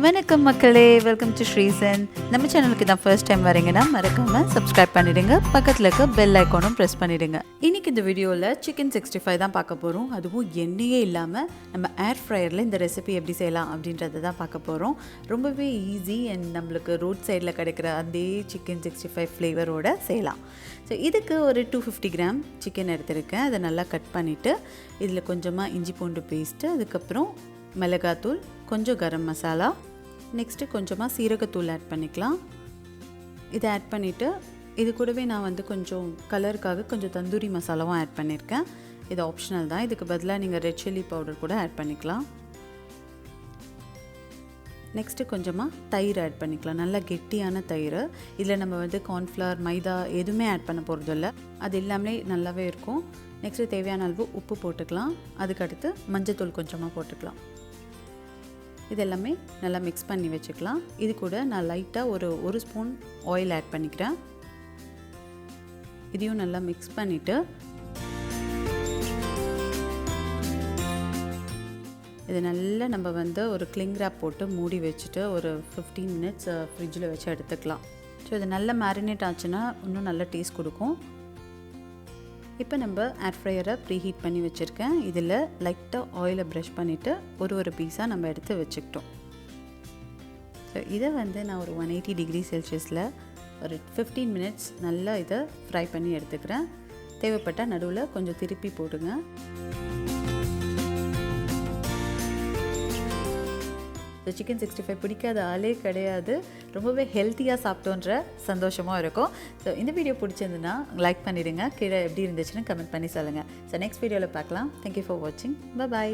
வணக்கம் மக்களே, welcome to SRISEN. நம்ம சேனலுக்கு தான் ஃபர்ஸ்ட் டைம் வரீங்கன்னா மறக்காம சப்ஸ்கிரைப் பண்ணிடுங்க, பக்கத்தில் இருக்க பெல் ஐக்கானும் ப்ரெஸ் பண்ணிடுங்க. இன்னைக்கு இந்த வீடியோவில் சிக்கன் 65 தான் பார்க்க போகிறோம். அதுவும் எண்ணெயே இல்லாமல் நம்ம ஏர் ஃப்ரையரில் இந்த ரெசிபி எப்படி செய்யலாம் அப்படின்றத தான் பார்க்க போகிறோம். ரொம்பவே ஈஸி அண்ட் நம்மளுக்கு ரோட் சைடில் கிடைக்கிற அதே சிக்கன் 65 ஃப்ளேவரோடு செய்யலாம். ஸோ இதுக்கு ஒரு 250 கிராம் சிக்கன் எடுத்திருக்கேன். அதை நல்லா கட் பண்ணிவிட்டு இதில் கொஞ்சமாக இஞ்சி பூண்டு பேஸ்ட்டு, அதுக்கப்புறம் மிளகாத்தூள், கொஞ்சம் கரம் மசாலா, நெக்ஸ்ட்டு கொஞ்சமாக சீரகத்தூள் ஆட் பண்ணிக்கலாம். இதை ஆட் பண்ணிவிட்டு இது கூடவே நான் கொஞ்சம் கலருக்காக கொஞ்சம் தந்தூரி மசாலாவும் ஆட் பண்ணியிருக்கேன். இது ஆப்ஷனல் தான். இதுக்கு பதிலாக நீங்கள் ரெட் சில்லி பவுடர் கூட ஆட் பண்ணிக்கலாம். நெக்ஸ்ட்டு கொஞ்சமாக தயிர் ஆட் பண்ணிக்கலாம், நல்லா கெட்டியான தயிர். இதில் நம்ம கார்ன்ஃப்ளவர், மைதா எதுவுமே ஆட் பண்ண போகிறதில்ல, அது எல்லாமே நல்லாவே இருக்கும். நெக்ஸ்ட்டு தேவையான அளவு உப்பு போட்டுக்கலாம். அதுக்கடுத்து மஞ்சத்தூள் கொஞ்சமாக போட்டுக்கலாம். இது எல்லாமே நல்லா மிக்ஸ் பண்ணி வச்சுக்கலாம். இது கூட நான் லைட்டாக ஒரு ஸ்பூன் ஆயில் ஆட் பண்ணிக்கிறேன். இதையும் நல்லா மிக்ஸ் பண்ணிவிட்டு இது நல்லா நம்ம ஒரு கிளிங் ரேப் போட்டு மூடி வச்சுட்டு ஒரு 15 மினிட்ஸ் ஃப்ரிட்ஜில் வச்சு எடுத்துக்கலாம். ஸோ இது நல்லா மேரினேட் ஆச்சுன்னா இன்னும் நல்ல டேஸ்ட் கொடுக்கும். இப்போ நம்ம ஏர் ஃப்ரையரை ப்ரீ ஹீட் பண்ணி வச்சுருக்கேன். இதில் லைட்டாக ஆயிலை ப்ரஷ் பண்ணிவிட்டு ஒரு பீஸாக நம்ம எடுத்து வச்சுக்கிட்டோம். ஸோ இதை நான் ஒரு 180 டிகிரி செல்சியஸில் ஒரு 15 மினிட்ஸ் நல்லா இதை ஃப்ரை பண்ணி எடுத்துக்கிறேன். தேவைப்பட்டால் நடுவில் கொஞ்சம் திருப்பி போடுங்க. ஸோ சிக்கன் 65 பிடிக்காத ஆளே கிடையாது. ரொம்பவே ஹெல்த்தியாக சாப்பிட்டோன்ற சந்தோஷமாக இருக்கும். ஸோ இந்த வீடியோ பிடிச்சிருந்துன்னா லைக் பண்ணிவிடுங்க. கீழே எப்படி இருந்துச்சுன்னு கமெண்ட் பண்ணி சொல்லுங்கள். ஸோ நெக்ஸ்ட் வீடியோவில் பார்க்கலாம். தேங்க்யூ ஃபார் வாட்சிங். பாய்.